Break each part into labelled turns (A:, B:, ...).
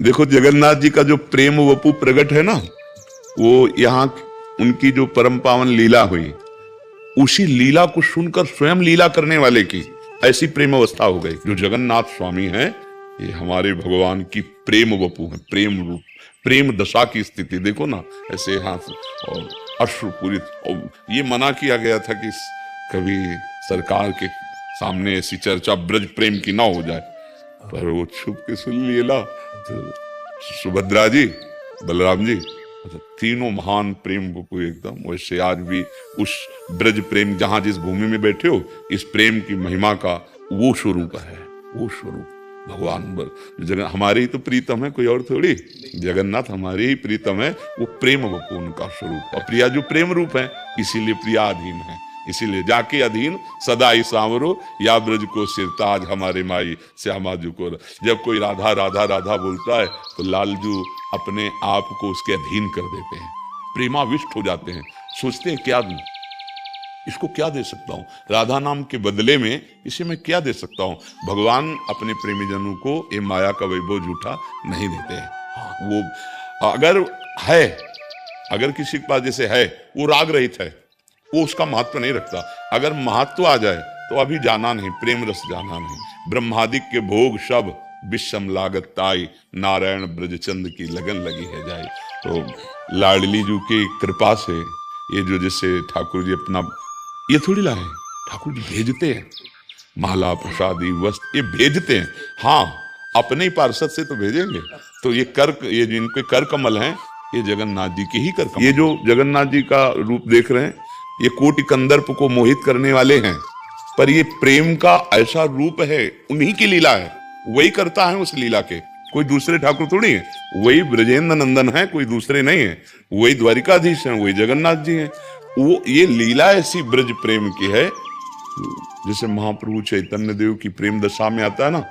A: देखो जगन्नाथ जी का जो प्रेम वपु प्रकट है ना, वो यहाँ उनकी जो परम पावन लीला हुई, उसी लीला को सुनकर स्वयं लीला करने वाले की ऐसी प्रेम अवस्था हो गई। जो जगन्नाथ स्वामी हैं, ये हमारे भगवान की प्रेम वपु है, प्रेम रूप, प्रेम दशा की स्थिति देखो ना, ऐसे हाथ और अश्रुपूरित। और ये मना किया गया था कि कभी सरकार के सामने ऐसी चर्चा ब्रज प्रेम की ना हो जाए, पर वो छुप के सुन लिया। तो सुभद्रा जी, बलराम जी, तीनों महान प्रेम वपु एकदम। वैसे आज भी उस ब्रज प्रेम, जहां जिस भूमि में बैठे हो, इस प्रेम की महिमा का वो स्वरूप है, वो स्वरूप भगवान जगन हमारे ही तो प्रीतम है, कोई और थोड़ी। जगन्नाथ हमारे ही प्रीतम है, वो प्रेम वपु उनका स्वरूप। और प्रिया जो प्रेम रूप है, इसीलिए प्रिया अधीन है, इसीलिए जाके अधीन सदा ही सांवरो, या ब्रज को सिरताज हमारे माई श्यामाजू को। जब कोई राधा राधा राधा बोलता है तो लालजू अपने आप को उसके अधीन कर देते हैं, प्रेमाविष्ट हो जाते हैं, सोचते हैं क्या दूं, इसको क्या दे सकता हूं, राधा नाम के बदले में इसे मैं क्या दे सकता हूं। भगवान अपने प्रेमीजनों को ये माया का वैभव झूठा नहीं देते हैं। वो अगर है, अगर किसी के पास जैसे है, वो राग रहित है, वो उसका महत्व नहीं रखता। अगर महत्व आ जाए तो अभी जाना नहीं, प्रेम रस जाना नहीं। ब्रह्मादिक के भोग सब विषम लागत ताई, नारायण ब्रजचंद की लगन लगी है जाए। तो लाडली जी की कृपा से ये जो जैसे ठाकुर जी अपना, ये थोड़ी लाए, ठाकुर जी भेजते हैं, माला प्रसादी वस्त्र ये भेजते हैं। हाँ, अपने ही पार्षद से तो भेजेंगे। तो ये कर, ये जिनके कर कमल हैं, ये जगन्नाथ जी के ही कर कमल। ये जो जगन्नाथ जी का रूप देख रहे हैं, ये कोटि कंदर्प को मोहित करने वाले हैं, पर ये प्रेम का ऐसा रूप है, उन्हीं की लीला है, वही करता है उस लीला के, कोई दूसरे ठाकुर थोड़ी है। वही ब्रजेंद्र नंदन है, कोई दूसरे नहीं है, वही द्वारिकाधीश हैं, वही जगन्नाथ जी हैं। वो ये लीला ऐसी ब्रज प्रेम की है, जैसे महाप्रभु चैतन्य देव की प्रेम दशा में आता है ना,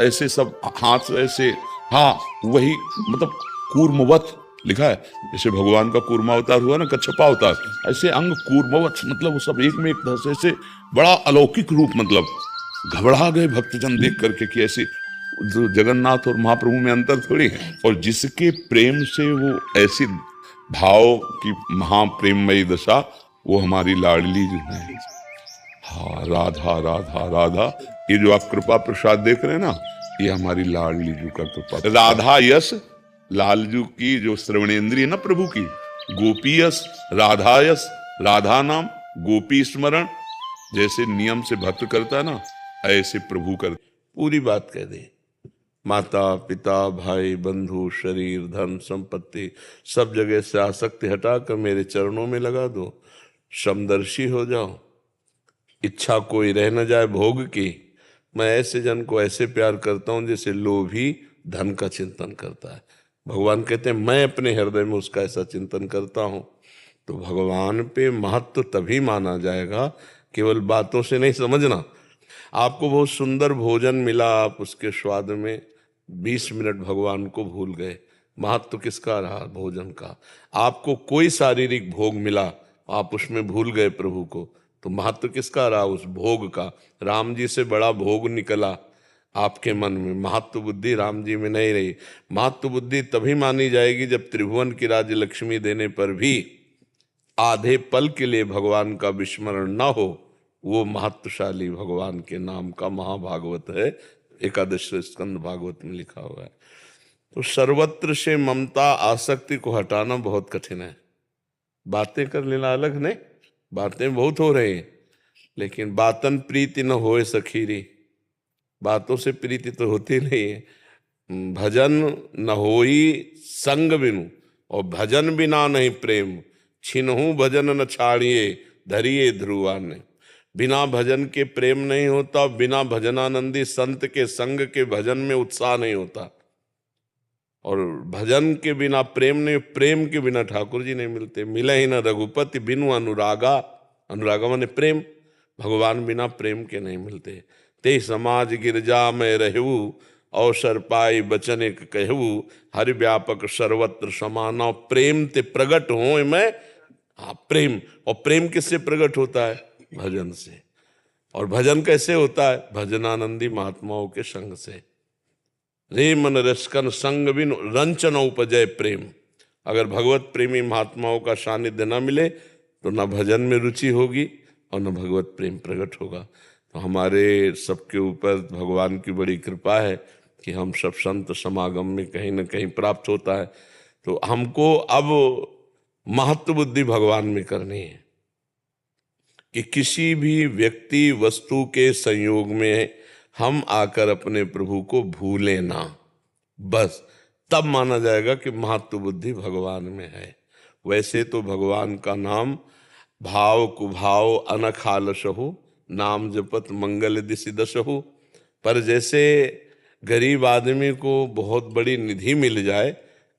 A: ऐसे सब हाथ ऐसे, हाँ वही, मतलब कूर्मवत लिखा है, जैसे भगवान का कूर्मा अवतार हुआ ना, कच्छपा अवतार, ऐसे अंग कूर्मवत, मतलब वो सब एक में एक तरह से ऐसे बड़ा अलौकिक रूप। मतलब घबरा गए भक्तजन देख करके कि ऐसे जगन्नाथ और महाप्रभु में अंतर थोड़ी है। और जिसके प्रेम से वो ऐसी भाव की महाप्रेममयी दशा, वो हमारी लाडली जो है, हाँ राधा राधा राधा। ये जो आप कृपा प्रसाद देख रहे हैं ना, ये हमारी लाडली जी का कृपा। राधा यश, लालजू की जो श्रवणेन्द्रिय ना प्रभु की, गोपी यश, राधा यश, राधा नाम, गोपी स्मरण, जैसे नियम से भक्त करता है ना, ऐसे प्रभु कर पूरी बात कह दे। माता पिता भाई बंधु शरीर धन संपत्ति सब जगह से आसक्ति हटाकर मेरे चरणों में लगा दो, समदर्शी हो जाओ, इच्छा कोई रह न जाए भोग की। मैं ऐसे जन को ऐसे प्यार करता हूं जैसे लोभी धन का चिंतन करता है। भगवान कहते हैं मैं अपने हृदय में उसका ऐसा चिंतन करता हूं। तो भगवान पे महत्व तभी माना जाएगा, केवल बातों से नहीं समझना। आपको बहुत सुंदर भोजन मिला, आप उसके स्वाद में 20 मिनट भगवान को भूल गए, महत्व किसका रहा भोजन का। आपको कोई शारीरिक भोग मिला, आप उसमें भूल गए प्रभु को, तो महत्व किसका रहा उस भोग का। राम जी से बड़ा भोग निकला आपके मन में, महत्व बुद्धि राम जी में नहीं रही। महत्व बुद्धि तभी मानी जाएगी जब त्रिभुवन की राज्य लक्ष्मी देने पर भी आधे पल के लिए भगवान का विस्मरण न हो, वो महत्वशाली भगवान के नाम का महाभागवत है। एकादश स्कंद भागवत में लिखा हुआ है। तो सर्वत्र से ममता आसक्ति को हटाना बहुत कठिन है। बातें कर लेना अलग नहीं, बातें बहुत हो रही हैं, लेकिन बातन प्रीति न होए सखीरी, बातों से प्रीति तो होती नहीं है। भजन न होई संग बिनु, और भजन बिना नहीं प्रेम, छिनहु भजन न छाड़िए धरिए ध्रुवान। बिना भजन के प्रेम नहीं होता, बिना भजनानंदी संत के संग के भजन में उत्साह नहीं होता, और भजन के बिना प्रेम नहीं, प्रेम के बिना ठाकुर जी नहीं मिलते। मिले ही न रघुपति बिनु अनुरागा, अनुरागा माने प्रेम, भगवान बिना प्रेम के नहीं मिलते। ते समाज गिरजा में रहू, अवसर पाई बचन एक कहू, हरि व्यापक सर्वत्र समाना, प्रेम ते प्रगट हो मैं। हाँ प्रेम, और प्रेम किससे प्रकट होता है? भजन से। और भजन कैसे होता है? भजनानंदी महात्माओं के संग से।
B: रे मन रसकन संग बिन रंचन उपजय प्रेम। अगर भगवत प्रेमी महात्माओं का सानिध्य न मिले तो न भजन में रुचि होगी और न भगवत प्रेम प्रकट होगा। तो हमारे सबके ऊपर भगवान की बड़ी कृपा है कि हम सब संत समागम में कहीं न कहीं प्राप्त होता है। तो हमको अब महत्व बुद्धि भगवान में करनी है कि किसी भी व्यक्ति वस्तु के संयोग में हम आकर अपने प्रभु को भूलें ना, बस तब माना जाएगा कि महत्व बुद्धि भगवान में है। वैसे तो भगवान का नाम भाव कुभाव अनख आलसहु, नाम जपत मंगल दिसि दसहु। पर जैसे गरीब आदमी को बहुत बड़ी निधि मिल जाए,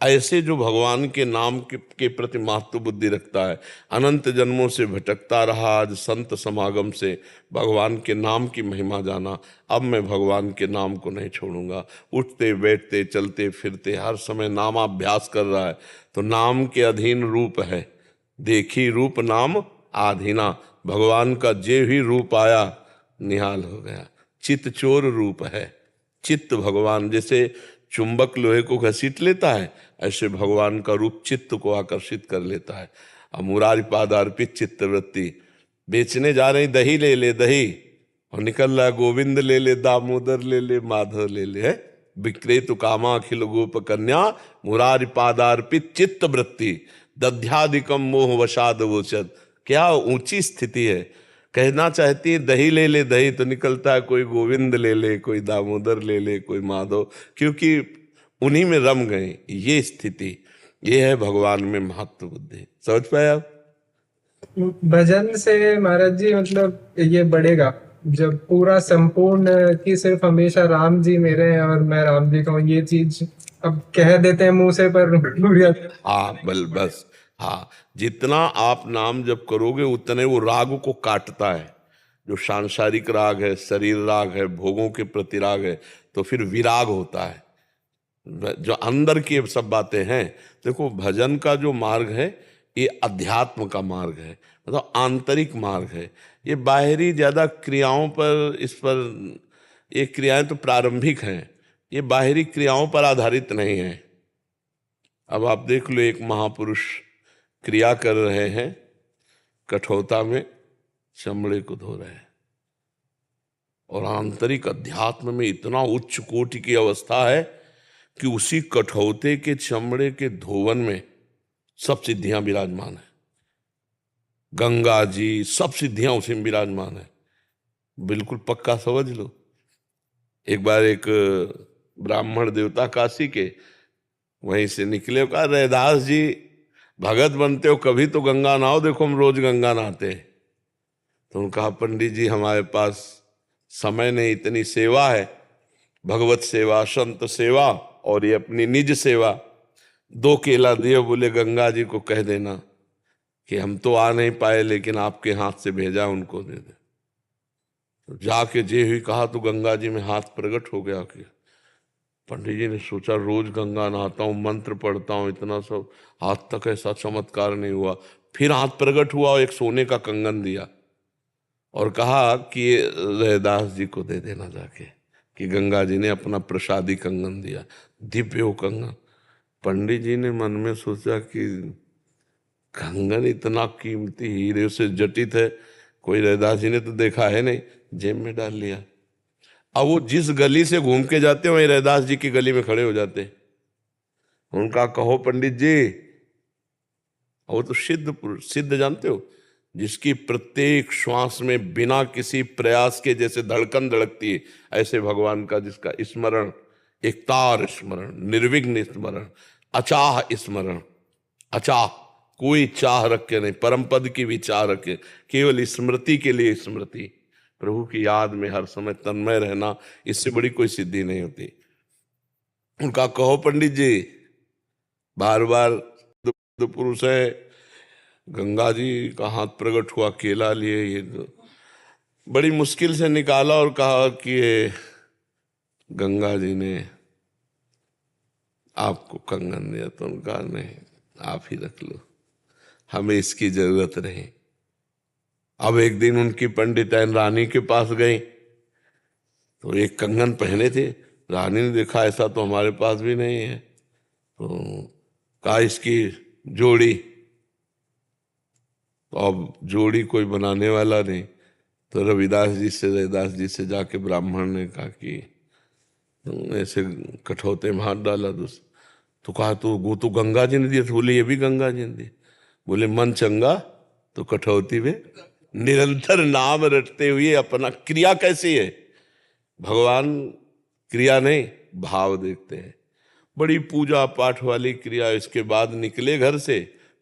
B: ऐसे जो भगवान के नाम के प्रति महत्व बुद्धि रखता है, अनंत जन्मों से भटकता रहा, आज संत समागम से भगवान के नाम की महिमा जाना, अब मैं भगवान के नाम को नहीं छोड़ूंगा। उठते बैठते चलते फिरते हर समय नामाभ्यास कर रहा है। तो नाम के अधीन रूप है, देखी रूप नाम आधीना। भगवान का जे भी रूप आया निहाल हो गया। चित्त चोर रूप है। चित्त भगवान जैसे चुंबक लोहे को घसीट लेता है, ऐसे भगवान का रूप चित्त को आकर्षित कर लेता है। अब मुरारी पाद अर्पित चित्त वृत्ति, बेचने जा रही दही ले ले दही, और निकल रहा गोविंद ले ले, दामोदर ले ले, माधव ले ले, है विक्रेतु कामा अखिल गोप कन्या, मुरारी पादार्पित चित्त वृत्ति, दध्यादिकम मोह वशाद वोचद। क्या ऊंची स्थिति है। कहना चाहती है दही ले ले दही, तो निकलता है कोई गोविंद ले ले, कोई दामोदर ले ले, कोई माधव, क्योंकि उन्हीं में रम गए। ये स्थिति, ये है भगवान में महत्व बुद्धि। समझ पाए आप?
C: भजन से महाराज जी मतलब ये बढ़ेगा जब पूरा संपूर्ण कि सिर्फ हमेशा राम जी मेरे हैं और मैं राम जी का हूँ, ये चीज अब कह देते हैं मुंह से पर
B: हाँ बस हाँ, जितना आप नाम जप करोगे उतने वो राग को काटता है। जो सांसारिक राग है, शरीर राग है, भोगों के प्रति राग है, तो फिर विराग होता है। जो अंदर की सब बातें हैं, देखो भजन का जो मार्ग है ये अध्यात्म का मार्ग है, मतलब आंतरिक मार्ग है। ये बाहरी ज्यादा क्रियाओं पर, इस पर, ये क्रियाएं तो प्रारंभिक हैं, ये बाहरी क्रियाओं पर आधारित नहीं है। अब आप देख लो, एक महापुरुष क्रिया कर रहे हैं, कठौता में चमड़े को धो रहे हैं, और आंतरिक अध्यात्म में इतना उच्च कोटि की अवस्था है कि उसी कठौते के चमड़े के धोवन में सब सिद्धियां विराजमान है। गंगा जी, सब सिद्धियां उसी में विराजमान है। बिल्कुल पक्का समझ लो। एक बार एक ब्राह्मण देवता काशी के वहीं से निकले, कहा रैदास जी भगत बनते हो, कभी तो गंगा नहाओ, देखो हम रोज गंगा नहाते हैं। तो उन्होंने कहा पंडित जी हमारे पास समय नहीं, इतनी सेवा है, भगवत सेवा, संत सेवा और ये अपनी निज सेवा। दो केला दिए, बोले गंगा जी को कह देना कि हम तो आ नहीं पाए, लेकिन आपके हाथ से भेजा, उनको दे दे। तो जाके जे हुई कहा तो गंगा जी में हाथ प्रकट हो गया। कि पंडित जी ने सोचा रोज गंगा नहाता हूँ, मंत्र पढ़ता हूँ, इतना सब, आज तक ऐसा चमत्कार नहीं हुआ। फिर हाथ प्रकट हुआ और एक सोने का कंगन दिया और कहा कि ये रैदास जी को दे देना जाके, कि गंगा जी ने अपना प्रसादी कंगन दिया। दिव्य वो कंगन। पंडित जी ने मन में सोचा कि कंगन इतना कीमती हीरे से जटित है, कोई रैदास जी ने तो देखा है नहीं, जेब में डाल लिया। अब वो जिस गली से घूम के जाते वहीं रैदास जी की गली में खड़े हो जाते। उनका कहो पंडित जी, वो तो सिद्ध पुरुष, सिद्ध जानते हो, जिसकी प्रत्येक श्वास में बिना किसी प्रयास के जैसे धड़कन धड़कती है, ऐसे भगवान का जिसका स्मरण, एक तार स्मरण, निर्विघ्न स्मरण, अचाह स्मरण, अचाह, कोई चाह रखे नहीं, परम पद की भी चाह रखे, केवल स्मृति के लिए स्मृति, प्रभु की याद में हर समय तन्मय रहना, इससे बड़ी कोई सिद्धि नहीं होती। उनका कहो पंडित जी, बार बार पुरुष है, गंगा जी का हाथ प्रकट हुआ, केला लिए, ये तो बड़ी मुश्किल से निकाला और कहा कि ये गंगा जी ने आपको कंगन दिया। तो उनका नहीं, आप ही रख लो, हमें इसकी जरूरत नहीं। अब एक दिन उनकी पंडिताइन रानी के पास गई तो एक कंगन पहने थे, रानी ने देखा ऐसा तो हमारे पास भी नहीं है, तो कहा इसकी जोड़ी, तो अब जोड़ी कोई बनाने वाला नहीं, तो रविदास जी से जाके ब्राह्मण ने कहा कि तुम ऐसे कठौते में हाथ डाला तो कहा तो वो तो गंगा जी ने दिया, तो बोले ये भी गंगा जी ने दिया। बोले मन चंगा तो कठौती में निरंतर नाम रटते हुए अपना, क्रिया कैसी है, भगवान क्रिया नहीं भाव देखते हैं। बड़ी पूजा पाठ वाली क्रिया, इसके बाद निकले घर से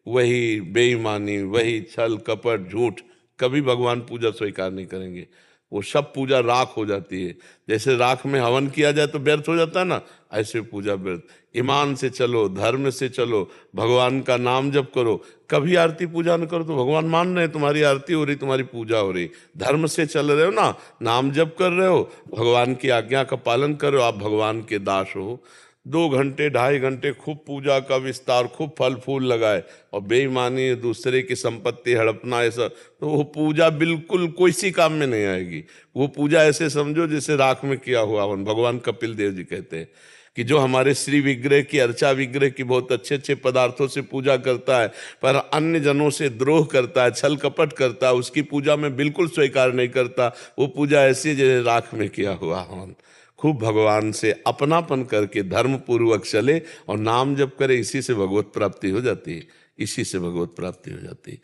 B: वही बेईमानी, वही छल कपट झूठ, कभी भगवान पूजा स्वीकार नहीं करेंगे। वो सब पूजा राख हो जाती है। जैसे राख में हवन किया जाए तो व्यर्थ हो जाता है ना, ऐसे पूजा व्यर्थ। ईमान से चलो, धर्म से चलो, भगवान का नाम जप करो। कभी आरती पूजा न करो तो भगवान मान रहे हैं, तुम्हारी आरती हो रही, तुम्हारी पूजा हो रही। धर्म से चल रहे हो ना, नाम जप कर रहे हो, भगवान की आज्ञा का पालन कर रहे हो, आप भगवान के दास हो। 2 घंटे 2.5 घंटे खूब पूजा का विस्तार, खूब फल फूल लगाए, और बेईमानी, दूसरे की संपत्ति हड़पना, ऐसा, तो वो पूजा बिल्कुल कोई सी काम में नहीं आएगी। वो पूजा ऐसे समझो जैसे राख में किया हुआ हवन। भगवान कपिल देव जी कहते हैं कि जो हमारे श्री विग्रह की, अर्चा विग्रह की बहुत अच्छे अच्छे पदार्थों से पूजा करता है, पर अन्य जनों से द्रोह करता है, छल कपट करता है, उसकी पूजा में बिल्कुल स्वीकार नहीं करता। वो पूजा ऐसी जैसे राख में किया हुआ हवन। खूब भगवान से अपनापन करके धर्म पूर्वक चले और नाम जप करे, इसी से भगवत प्राप्ति हो जाती है, इसी से भगवत प्राप्ति हो जाती है।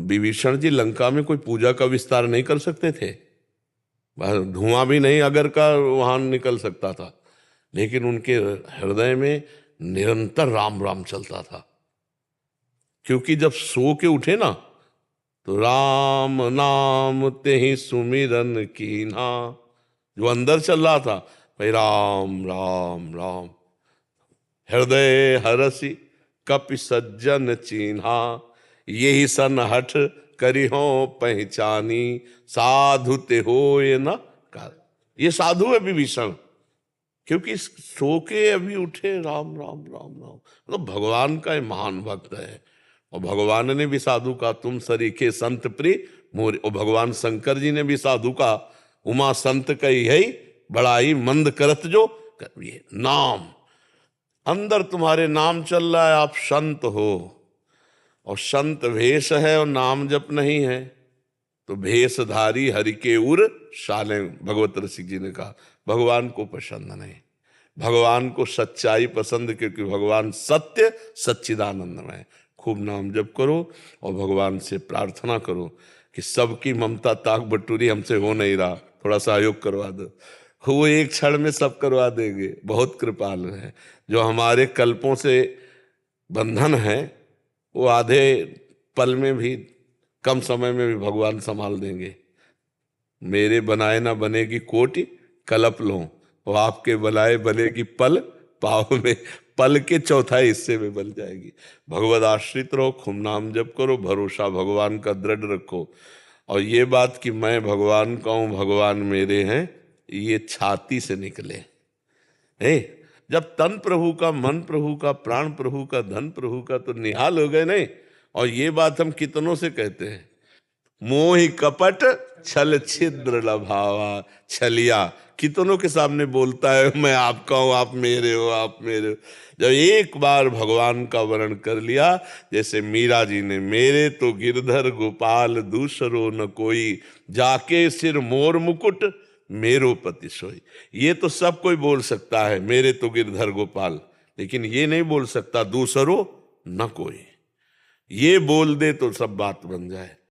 B: विभीषण जी लंका में कोई पूजा का विस्तार नहीं कर सकते थे, धुआं भी नहीं अगर का वहां निकल सकता था, लेकिन उनके हृदय में निरंतर राम राम चलता था। क्योंकि जब सो के उठे ना, तो राम नाम ते ही सुमिरन कीन्हा, जो अंदर चल रहा था भाई राम राम राम। हृदय हरसि कपि सज्जन चीन्हा, यही सन हठ करी हो पहचानी, साधु ते होए न कर। ये साधु है विभीषण, क्योंकि सो के अभी उठे, राम राम राम राम, मतलब भगवान का महान भक्त है। और भगवान ने भी साधु का तुम सरीखे संत प्रिय मोरे, और भगवान शंकर जी ने भी साधु का उमा संत कही है बड़ाई मंद करत जो करिए। नाम अंदर तुम्हारे नाम चल रहा है, आप संत हो, और संत भेष है और नाम जप नहीं है, तो भेषधारी हरि के उर शाले। भगवत रसिक जी ने कहा भगवान को पसंद नहीं, भगवान को सच्चाई पसंद, क्योंकि भगवान सत्य सच्चिदानंदमय। खूब नाम जप करो और भगवान से प्रार्थना करो कि सबकी ममता ताक बटूरी हमसे हो नहीं रहा, थोड़ा सहयोग करवा दो। वो एक क्षण में सब करवा देंगे, बहुत कृपालु है। जो हमारे कल्पों से बंधन है, वो आधे पल में भी, कम समय में भी भगवान संभाल देंगे। मेरे बनाए ना बनेगी कोटि कलप लो, और आपके बनाए बनेगी पल पाव में, पल के चौथाई हिस्से में बन जाएगी। भगवद आश्रित रहो, खूब नाम जप करो, भरोसा भगवान का दृढ़ रखो। और ये बात कि मैं भगवान का हूं, भगवान मेरे हैं, ये छाती से निकले। जब तन प्रभु का, मन प्रभु का, प्राण प्रभु का, धन प्रभु का, तो निहाल हो गए नहीं। और ये बात हम कितनों से कहते हैं, मोहि कपट छल छिद्र लभावा, छलिया कितनों के सामने बोलता है मैं आपका हूं, आप मेरे हो, आप मेरे हो। जब एक बार भगवान का वर्ण कर लिया, जैसे मीरा जी ने, मेरे तो गिरधर गोपाल दूसरो न कोई, जाके सिर मोर मुकुट मेरो पति सोई। ये तो सब कोई बोल सकता है मेरे तो गिरधर गोपाल, लेकिन ये नहीं बोल सकता दूसरो न कोई। ये बोल दे तो सब बात बन जाए।